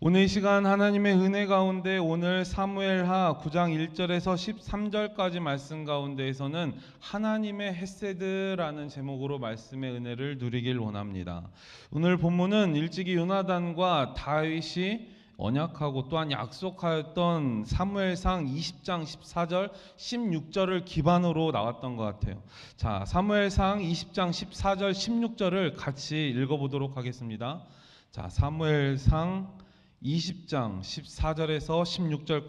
오늘 이 시간 하나님의 은혜 가운데 오늘 사무엘하 9장 1절에서 13절까지 말씀 가운데에서는 하나님의 헤세드라는 제목으로 말씀의 은혜를 누리길 원합니다. 오늘 본문은 일찍이 요나단과 다윗이 언약하고 또한 약속하였던 사무엘상 20장 14절 16절을 기반으로 나왔던 것 같아요. 자, 사무엘상 20장 14절 16절을 같이 읽어보도록 하겠습니다. 자, 사무엘상 20장 14절에서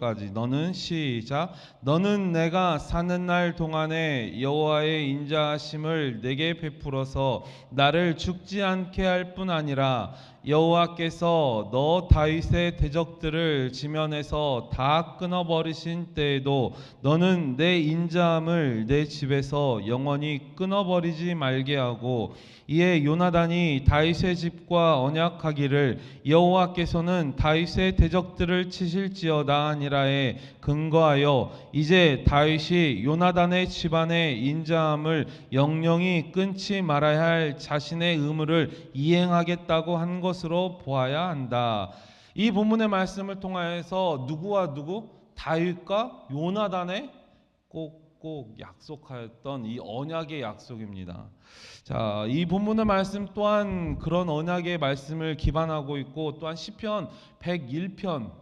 16절까지 너는 내가 사는 날 동안에 여호와의 인자하심을 내게 베풀어서 나를 죽지 않게 할 뿐 아니라 여호와께서 너 다윗의 대적들을 지면에서 다 끊어버리신 때에도 너는 내 인자함을 내 집에서 영원히 끊어버리지 말게 하고, 이에 요나단이 다윗의 집과 언약하기를 여호와께서는 다윗의 대적들을 치실지어다 하니라에 근거하여 이제 다윗이 요나단의 집안의 인자함을 영영히 끊지 말아야 할 자신의 의무를 이행하겠다고 한 것으로 보아야 한다. 이 본문의 말씀을 통하여서 누구와 누구? 다윗과 요나단의 꼭 약속하였던 이 언약의 약속입니다. 자, 이 본문의 말씀 또한 그런 언약의 말씀을 기반하고 있고, 또한 시편 101편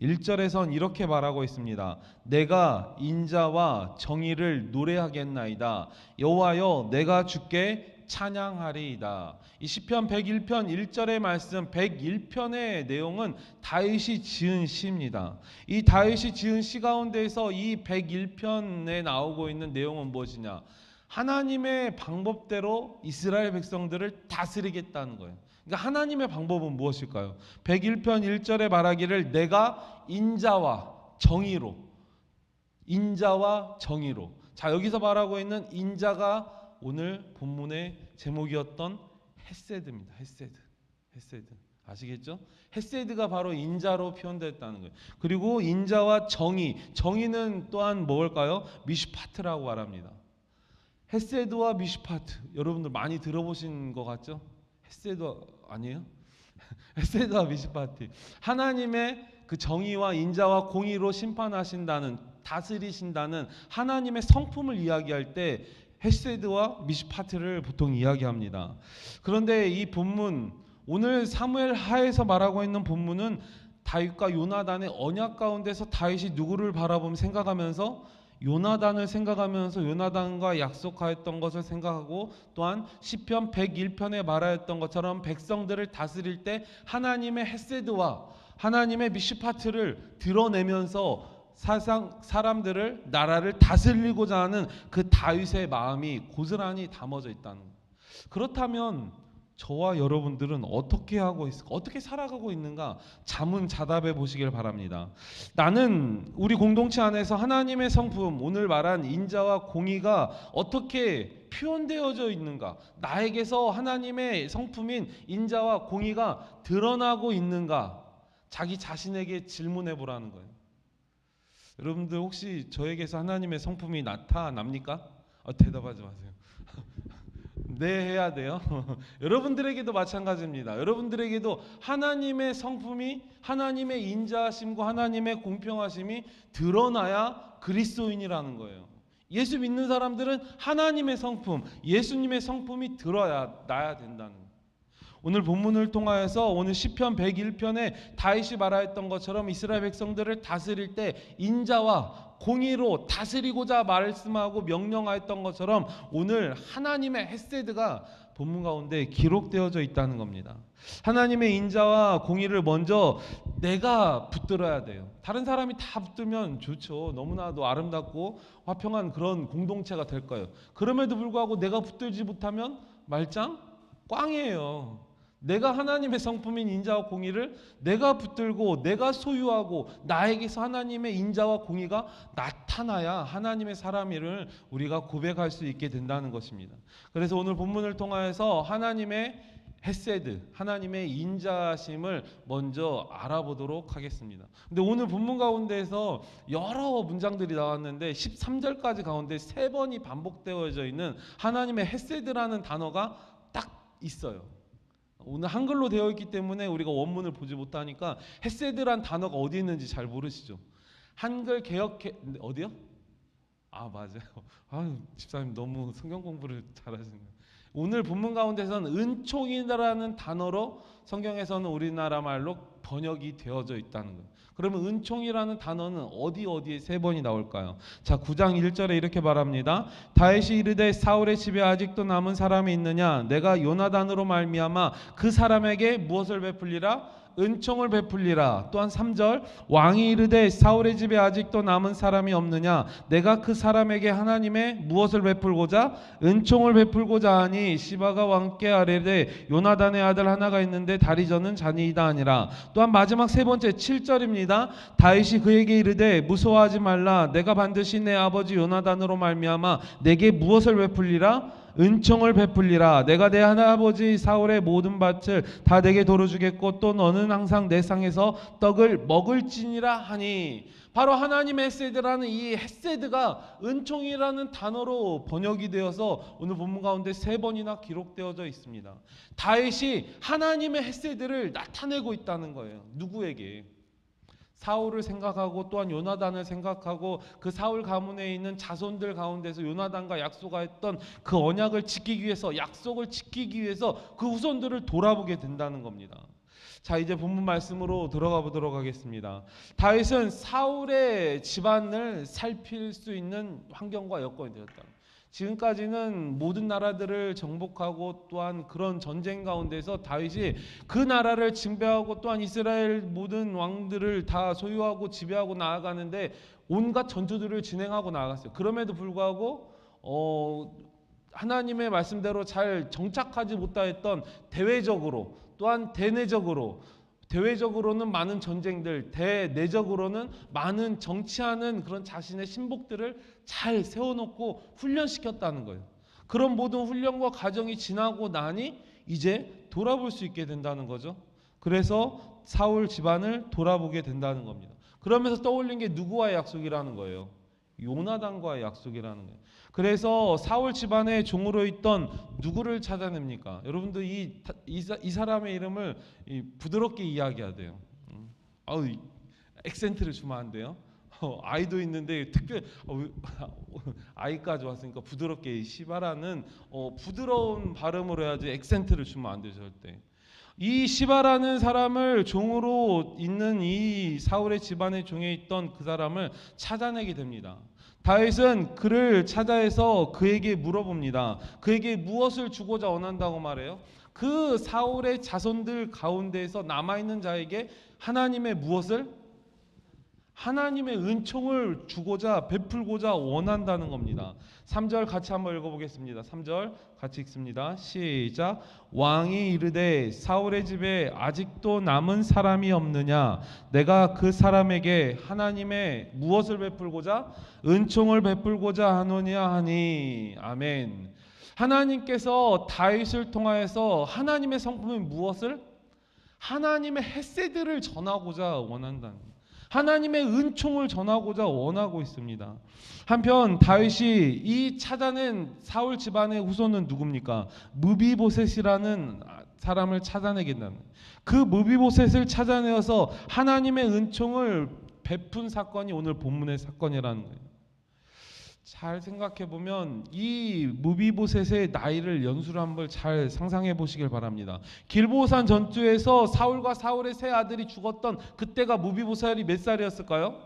1절에선 이렇게 말하고 있습니다. 내가 인자와 정의를 노래하겠나이다. 여호와여, 내가 주께 찬양하리이다. 이 시편 101편 1절의 말씀 101편의 내용은 다윗이 지은 시입니다. 이 다윗이 지은 시 가운데에서 이 101편에 나오고 있는 내용은 무엇이냐? 하나님의 방법대로 이스라엘 백성들을 다스리겠다는 거예요. 그러니까 하나님의 방법은 무엇일까요? 101편 1절에 말하기를 내가 인자와 정의로. 자, 여기서 말하고 있는 인자가 오늘 본문의 제목이었던 헤세드입니다. 헤세드. 아시겠죠? 헤세드가 바로 인자로 표현됐다는 거예요. 그리고 인자와 정의는 또한 뭘까요? 미슈파트라고 말합니다. 헤세드와 미슈파트, 여러분들 많이 들어보신 것 같죠? 헤세드 아니에요? 헤세드와 미슈파트, 하나님의 그 정의와 인자와 공의로 심판하신다는, 다스리신다는 하나님의 성품을 이야기할 때 헤세드와 미슈파트를 보통 이야기합니다. 그런데 이 본문, 오늘 사무엘 하에서 말하고 있는 본문은 다윗과 요나단의 언약 가운데서 다윗이 누구를 바라보며 생각하면서 요나단을 생각하면서 요나단과 약속하였던 것을 생각하고, 또한 시편 101편에 말하였던 것처럼 백성들을 다스릴 때 하나님의 헤세드와 하나님의 미슈파트를 드러내면서 사람들을, 나라를 다스리고자 하는 그 다윗의 마음이 고스란히 담아져 있다는 거예요. 그렇다면 저와 여러분들은 어떻게 하고 있을까? 어떻게 살아가고 있는가? 자문자답해 보시길 바랍니다. 나는 우리 공동체 안에서 하나님의 성품, 오늘 말한 인자와 공의가 어떻게 표현되어져 있는가? 나에게서 하나님의 성품인 인자와 공의가 드러나고 있는가? 자기 자신에게 질문해 보라는 거예요. 여러분들 혹시 저에게서 하나님의 성품이 나타납니까? 대답하지 마세요. 네, 해야 돼요. 여러분들에게도 마찬가지입니다. 여러분들에게도 하나님의 성품이, 하나님의 인자하심과 하나님의 공평하심이 드러나야 그리스도인이라는 거예요. 예수 믿는 사람들은 하나님의 성품, 예수님의 성품이 드러나야 된다는 거예요. 오늘 본문을 통하여서 오늘 시편 101편에 다윗이 말하였던 것처럼 이스라엘 백성들을 다스릴 때 인자와 공의로 다스리고자 말씀하고 명령하였던 것처럼 오늘 하나님의 헤세드가 본문 가운데 기록되어져 있다는 겁니다. 하나님의 인자와 공의를 먼저 내가 붙들어야 돼요. 다른 사람이 다 붙들면 좋죠. 너무나도 아름답고 화평한 그런 공동체가 될 거예요. 그럼에도 불구하고 내가 붙들지 못하면 말짱 꽝이에요. 내가 하나님의 성품인 인자와 공의를 내가 붙들고 내가 소유하고 나에게서 하나님의 인자와 공의가 나타나야 하나님의 사람임을 우리가 고백할 수 있게 된다는 것입니다. 그래서 오늘 본문을 통하여서 하나님의 헤세드, 하나님의 인자심을 먼저 알아보도록 하겠습니다. 근데 오늘 본문 가운데에서 여러 문장들이 나왔는데 13절까지 가운데 3번이 반복되어져 있는 하나님의 헤세드라는 단어가 딱 있어요. 오늘 한글로 되어 있기 때문에 우리가 원문을 보지 못하니까 헤세드란 단어가 어디 있는지 잘 모르시죠? 한글 개혁 어디요? 아 맞아요. 아 집사님 너무 성경 공부를 잘하시네요. 오늘 본문 가운데서는 은총이라는 단어로 성경에서는 우리나라 말로 번역이 되어져 있다는 거예요. 그러면 은총이라는 단어는 어디에 세 번이 나올까요? 자, 9장 1절에 이렇게 말합니다. 다윗이 이르되 사울의 집에 아직도 남은 사람이 있느냐? 내가 요나단으로 말미암아 그 사람에게 무엇을 베풀리라? 은총을 베풀리라. 또한 3절 왕이 이르되 사울의 집에 아직도 남은 사람이 없느냐? 내가 그 사람에게 하나님의 무엇을 베풀고자? 은총을 베풀고자 하니 시바가 왕께 아뢰되 요나단의 아들 하나가 있는데 다리 저는 자니이다 하니라. 또한 마지막 세 번째 7절입니다. 다윗이 그에게 이르되 무서워하지 말라. 내가 반드시 내 아버지 요나단으로 말미암아 내게 무엇을 베풀리라? 은총을 베풀리라. 내가 내 할아버지 사울의 모든 밭을 다 내게 도려주겠고 또 너는 항상 내 상에서 떡을 먹을지니라 하니, 바로 하나님의 헤세드라는 이 헤세드가 은총이라는 단어로 번역이 되어서 오늘 본문 가운데 세 번이나 기록되어져 있습니다. 다윗이 하나님의 헤세드를 나타내고 있다는 거예요. 누구에게? 사울을 생각하고 또한 요나단을 생각하고 그 사울 가문에 있는 자손들 가운데서 요나단과 약속했던 그 언약을 지키기 위해서, 약속을 지키기 위해서 그 후손들을 돌아보게 된다는 겁니다. 자, 이제 본문 말씀으로 들어가 보도록 하겠습니다. 다윗은 사울의 집안을 살필 수 있는 환경과 여건이 되었다. 지금까지는 모든 나라들을 정복하고 또한 그런 전쟁 가운데서 다윗이 그 나라를 징배하고 또한 이스라엘 모든 왕들을 다 소유하고 지배하고 나아가는데 온갖 전투들을 진행하고 나아갔어요. 그럼에도 불구하고 하나님의 말씀대로 잘 정착하지 못하였던 대외적으로 또한 대내적으로, 대외적으로는 많은 전쟁들, 대내적으로는 많은 정치하는 그런 자신의 신복들을 잘 세워놓고 훈련시켰다는 거예요. 그런 모든 훈련과 과정이 지나고 나니 이제 돌아볼 수 있게 된다는 거죠. 그래서 사울 집안을 돌아보게 된다는 겁니다. 그러면서 떠올린 게 누구와의 약속이라는 거예요? 요나단과의 약속이라는 거예요. 그래서 사울 집안의 종으로 있던 누구를 찾아냅니까? 여러분들 이 사람의 이름을 부드럽게 이야기해야 돼요. 액센트를 주면 안 돼요. 아이도 있는데 특별 아이까지 왔으니까 부드럽게 시바라는 부드러운 발음으로 해야지 액센트를 주면 안 돼요 절대. 이 시바라는 사람을 종으로 있는 이 사울의 집안의 종에 있던 그 사람을 찾아내게 됩니다. 다윗은 그를 찾아해서 그에게 물어봅니다. 그에게 무엇을 주고자 원한다고 말해요? 그 사울의 자손들 가운데에서 남아있는 자에게 하나님의 무엇을? 하나님의 은총을 주고자 베풀고자 원한다는 겁니다. 3절 같이 한번 읽어보겠습니다. 3절 같이 읽습니다. 시작. 왕이 이르되 사울의 집에 아직도 남은 사람이 없느냐? 내가 그 사람에게 하나님의 무엇을 베풀고자? 은총을 베풀고자 하노냐 하니. 아멘. 하나님께서 다윗을 통하여서 하나님의 성품인 무엇을? 하나님의 헤세드를 전하고자 원한다는 거예요. 하나님의 은총을 전하고자 원하고 있습니다. 한편 다윗이 이 찾아낸 사울 집안의 후손은 누굽니까? 무비보셋이라는 사람을 찾아내게 된다는 거예요. 그 무비보셋을 찾아내어서 하나님의 은총을 베푼 사건이 오늘 본문의 사건이라는 거예요. 잘 생각해 보면 이 무비보셋의 나이를 연수를 한번 잘 상상해 보시길 바랍니다. 길보산 전투에서 사울과 사울의 세 아들이 죽었던 그때가 무비보셋이 몇 살이었을까요?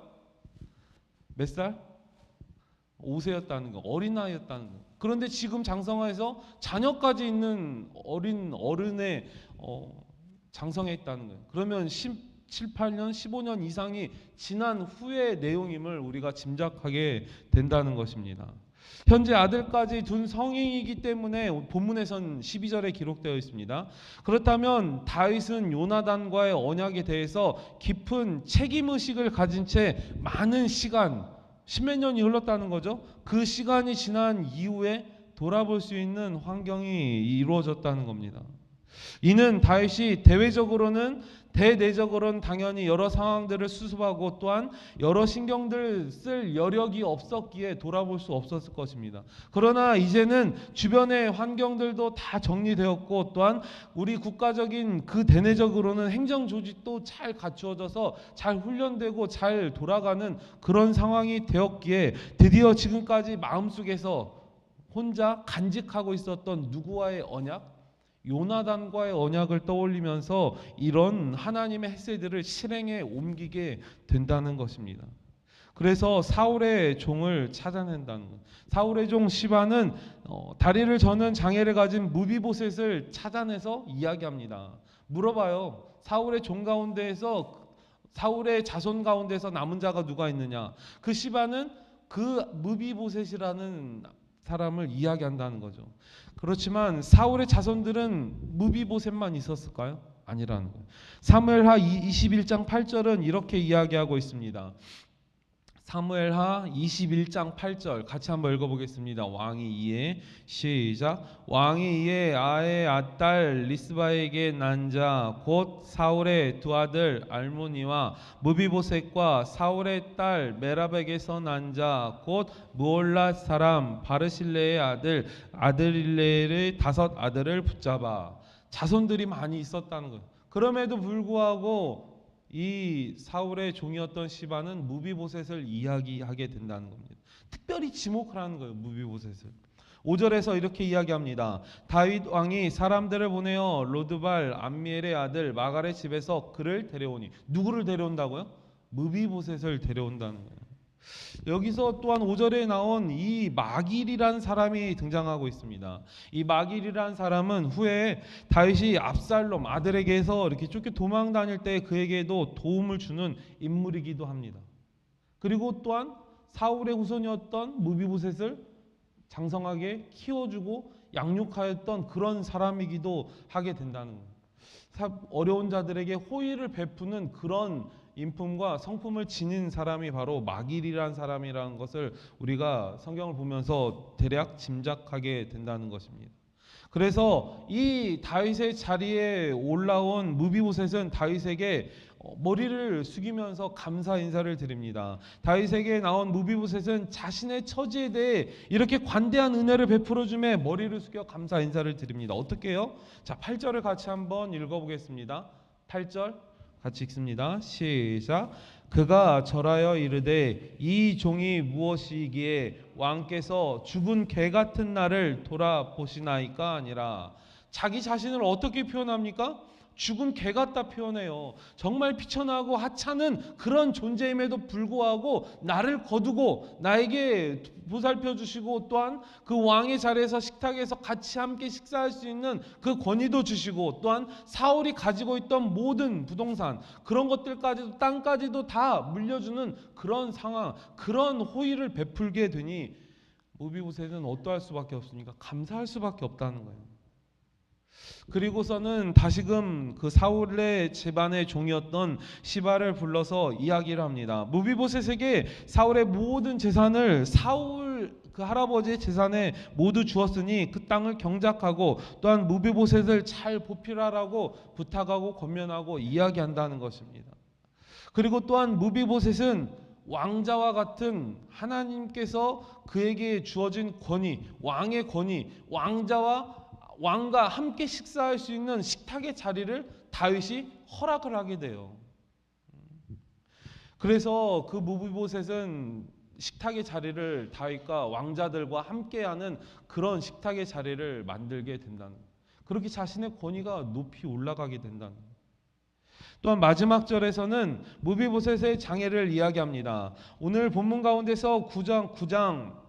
몇 살? 5세였다는 거, 어린아이였다는 거. 그런데 지금 장성하에서 자녀까지 있는 어린 어른의 장성에 있다는 거예요. 그러면 7, 8년, 15년 이상이 지난 후의 내용임을 우리가 짐작하게 된다는 것입니다. 현재 아들까지 둔 성인이기 때문에 본문에선 12절에 기록되어 있습니다. 그렇다면 다윗은 요나단과의 언약에 대해서 깊은 책임의식을 가진 채 많은 시간, 십몇 년이 흘렀다는 거죠. 그 시간이 지난 이후에 돌아볼 수 있는 환경이 이루어졌다는 겁니다. 이는 다윗이 대내적으로는 당연히 여러 상황들을 수습하고 또한 여러 신경들 쓸 여력이 없었기에 돌아볼 수 없었을 것입니다. 그러나 이제는 주변의 환경들도 다 정리되었고 또한 우리 국가적인 그 대내적으로는 행정 조직도 잘 갖추어져서 잘 훈련되고 잘 돌아가는 그런 상황이 되었기에 드디어 지금까지 마음속에서 혼자 간직하고 있었던 누구와의 언약? 요나단과의 언약을 떠올리면서 이런 하나님의 헤세드를 실행에 옮기게 된다는 것입니다. 그래서 사울의 종을 찾아낸다는 것. 사울의 종 시바는 다리를 저는 장애를 가진 무비보셋을 찾아내서 이야기합니다. 물어봐요. 사울의 종 가운데에서 사울의 자손 가운데서 남은 자가 누가 있느냐? 그 시바는 그 무비보셋이라는 사람을 이야기한다는 거죠. 그렇지만 사울의 자손들은 무비보셋만 있었을까요? 아니라는 거예요. 사무엘하 21장 8절은 이렇게 이야기하고 있습니다. 사무엘하 21장 8절 같이 한번 읽어보겠습니다. 왕이 이에 시작. 왕이 이에 아의 아딸 리스바에게 난 자 곧 사울의 두 아들 알모니와 무비보셋과 사울의 딸 메랍에게서 난 자 곧 무올랏 사람 바르실레의 아들 아드릴레의 5 아들을 붙잡아. 자손들이 많이 있었다는 거예요. 그럼에도 불구하고 이 사울의 종이었던 시바는 무비보셋을 이야기하게 된다는 겁니다. 특별히 지목하라는 거예요. 무비보셋을. 5절에서 이렇게 이야기합니다. 다윗 왕이 사람들을 보내어 로드발 암미엘의 아들 마갈의 집에서 그를 데려오니. 누구를 데려온다고요? 무비보셋을 데려온다는 거예요. 여기서 또한 5절에 나온 이 마길이란 사람이 등장하고 있습니다. 이 마길이란 사람은 후에 다윗이 압살롬 아들에게서 이렇게 쫓겨 도망 다닐 때 그에게도 도움을 주는 인물이기도 합니다. 그리고 또한 사울의 후손이었던 무비보셋을 장성하게 키워주고 양육하였던 그런 사람이기도 하게 된다는 거예요. 어려운 자들에게 호의를 베푸는 그런 인품과 성품을 지닌 사람이 바로 마길이라는 사람이라는 것을 우리가 성경을 보면서 대략 짐작하게 된다는 것입니다. 그래서 이 다윗의 자리에 올라온 무비보셋은 다윗에게 머리를 숙이면서 감사 인사를 드립니다. 다윗에게 나온 무비보셋은 자신의 처지에 대해 이렇게 관대한 은혜를 베풀어 주매 머리를 숙여 감사 인사를 드립니다. 어떻게 해요? 자, 8절을 같이 한번 읽어보겠습니다. 8절 같이 읽습니다. 시작. 그가 절하여 이르되 이 종이 무엇이기에 왕께서 죽은 개 같은 나를 돌아보시나이까 아니라. 자기 자신을 어떻게 표현합니까? 죽은 개 같다 표현해요. 정말 비천하고 하찮은 그런 존재임에도 불구하고 나를 거두고 나에게 보살펴 주시고 또한 그 왕의 자리에서 식탁에서 같이 함께 식사할 수 있는 그 권위도 주시고 또한 사울이 가지고 있던 모든 부동산 그런 것들까지도 땅까지도 다 물려주는 그런 상황, 그런 호의를 베풀게 되니 무비보셋은 어떠할 수밖에 없습니까? 감사할 수밖에 없다는 거예요. 그리고서는 다시금 그 사울의 집안의 종이었던 시바를 불러서 이야기를 합니다. 무비보셋에게 사울의 모든 재산을 사울 그 할아버지의 재산에 모두 주었으니 그 땅을 경작하고 또한 무비보셋을 잘 보필하라고 부탁하고 권면하고 이야기한다는 것입니다. 그리고 또한 무비보셋은 왕자와 같은 하나님께서 그에게 주어진 권위, 왕의 권위, 왕과 함께 식사할 수 있는 식탁의 자리를 다윗이 허락을 하게 돼요. 그래서 그 무비보셋은 식탁의 자리를 다윗과 왕자들과 함께하는 그런 식탁의 자리를 만들게 된다는 거예요. 그렇게 자신의 권위가 높이 올라가게 된다는 거예요. 또한 마지막 절에서는 무비보셋의 장애를 이야기합니다. 오늘 본문 가운데서 9장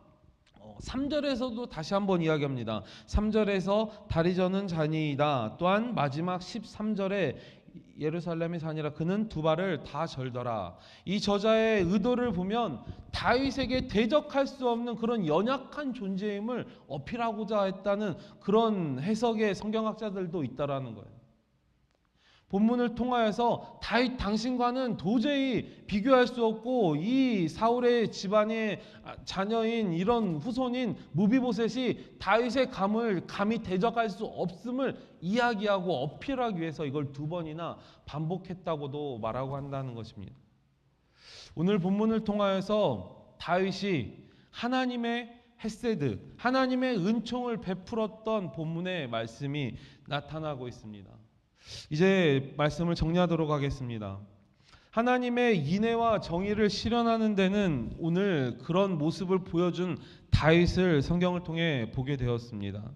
3절에서도 다시 한번 이야기합니다. 3절에서 다리 저는 자니이다. 또한 마지막 13절에 예루살렘의 자니라 그는 두 발을 다 절더라. 이 저자의 의도를 보면 다윗에게 대적할 수 없는 그런 연약한 존재임을 어필하고자 했다는 그런 해석의 성경학자들도 있다라는 거예요. 본문을 통하여서 다윗 당신과는 도저히 비교할 수 없고 이 사울의 집안의 자녀인 이런 후손인 무비보셋이 다윗의 감히 대적할 수 없음을 이야기하고 어필하기 위해서 이걸 2번이나 반복했다고도 말하고 한다는 것입니다. 오늘 본문을 통하여서 다윗이 하나님의 헤세드, 하나님의 은총을 베풀었던 본문의 말씀이 나타나고 있습니다. 이제 말씀을 정리하도록 하겠습니다. 하나님의 인애와 정의를 실현하는 데는 오늘 그런 모습을 보여준 다윗을 성경을 통해 보게 되었습니다.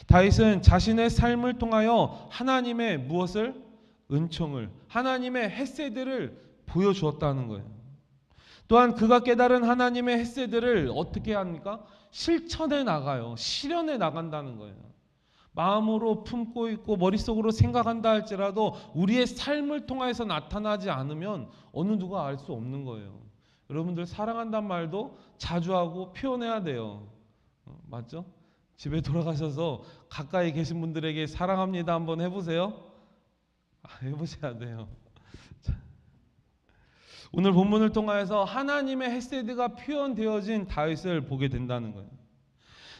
다윗은 자신의 삶을 통하여 하나님의 무엇을? 은총을, 하나님의 헤세드를 보여주었다는 거예요. 또한 그가 깨달은 하나님의 헤세드를 어떻게 합니까? 실천해 나가요. 실현해 나간다는 거예요. 마음으로 품고 있고 머릿속으로 생각한다 할지라도 우리의 삶을 통해서 나타나지 않으면 어느 누가 알 수 없는 거예요. 여러분들 사랑한다는 말도 자주 하고 표현해야 돼요. 맞죠? 집에 돌아가셔서 가까이 계신 분들에게 사랑합니다 한번 해보세요. 해보셔야 돼요. 오늘 본문을 통하여서 하나님의 헤세드가 표현되어진 다윗을 보게 된다는 거예요.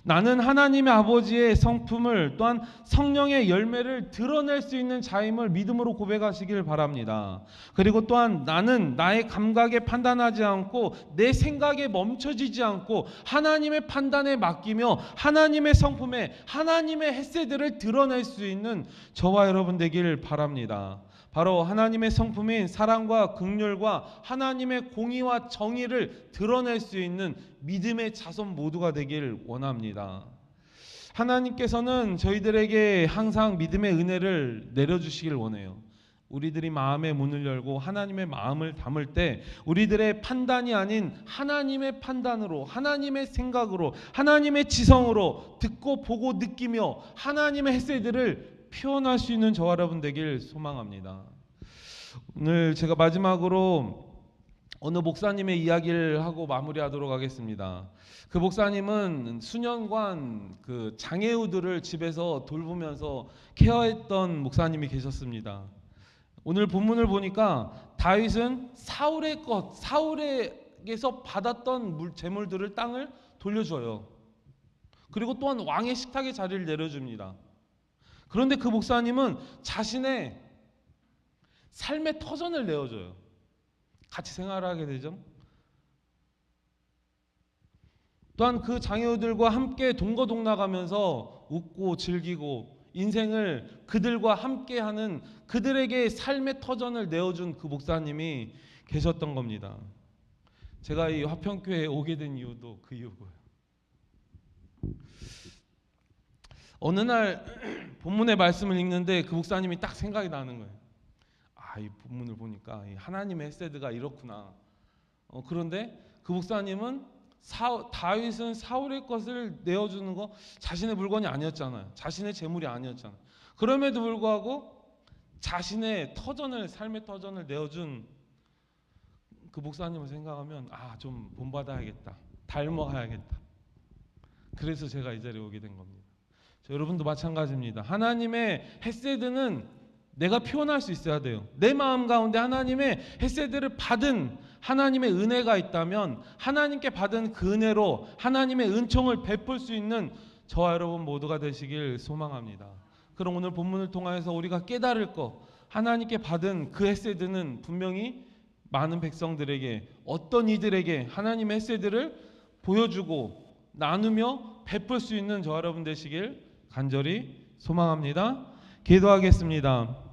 나는 하나님의 아버지의 성품을 또한 성령의 열매를 드러낼 수 있는 자임을 믿음으로 고백하시길 바랍니다. 그리고 또한 나는 나의 감각에 판단하지 않고 내 생각에 멈춰지지 않고 하나님의 판단에 맡기며 하나님의 성품에 하나님의 헤세드를 드러낼 수 있는 저와 여러분 되길 바랍니다. 바로 하나님의 성품인 사랑과 긍휼과 하나님의 공의와 정의를 드러낼 수 있는 믿음의 자손 모두가 되길 원합니다. 하나님께서는 저희들에게 항상 믿음의 은혜를 내려주시길 원해요. 우리들이 마음의 문을 열고 하나님의 마음을 담을 때 우리들의 판단이 아닌 하나님의 판단으로, 하나님의 생각으로, 하나님의 지성으로 듣고 보고 느끼며 하나님의 헤세드를 표현할 수 있는 저와 여러분 되길 소망합니다. 오늘 제가 마지막으로 어느 목사님의 이야기를 하고 마무리하도록 하겠습니다. 그 목사님은 수년간 그 장애우들을 집에서 돌보면서 케어했던 목사님이 계셨습니다. 오늘 본문을 보니까 다윗은 사울에게서 받았던 재물들을 땅을 돌려줘요. 그리고 또한 왕의 식탁에 자리를 내려줍니다. 그런데 그 목사님은 자신의 삶의 터전을 내어줘요. 같이 생활을 하게 되죠. 또한 그 장애우들과 함께 동거동락하면서 웃고 즐기고 인생을 그들과 함께하는 그들에게 삶의 터전을 내어준 그 목사님이 계셨던 겁니다. 제가 이 화평교회에 오게 된 이유도 그 이유고요. 어느 날 본문의 말씀을 읽는데 그 목사님이 딱 생각이 나는 거예요. 이 본문을 보니까 하나님의 헤세드가 이렇구나. 그런데 그 목사님은 다윗은 사울의 것을 내어주는 거 자신의 물건이 아니었잖아요. 자신의 재물이 아니었잖아요. 그럼에도 불구하고 자신의 삶의 터전을 내어준 그 목사님을 생각하면 좀 본받아야겠다. 닮아가야겠다. 그래서 제가 이 자리에 오게 된 겁니다. 여러분도 마찬가지입니다. 하나님의 헤세드는 내가 표현할 수 있어야 돼요. 내 마음 가운데 하나님의 헤세드를 받은 하나님의 은혜가 있다면 하나님께 받은 그 은혜로 하나님의 은총을 베풀 수 있는 저와 여러분 모두가 되시길 소망합니다. 그럼 오늘 본문을 통해서 우리가 깨달을 것, 하나님께 받은 그 헤세드는 분명히 많은 백성들에게, 어떤 이들에게 하나님의 헤세드를 보여주고 나누며 베풀 수 있는 저와 여러분 되시길 간절히 소망합니다. 기도하겠습니다.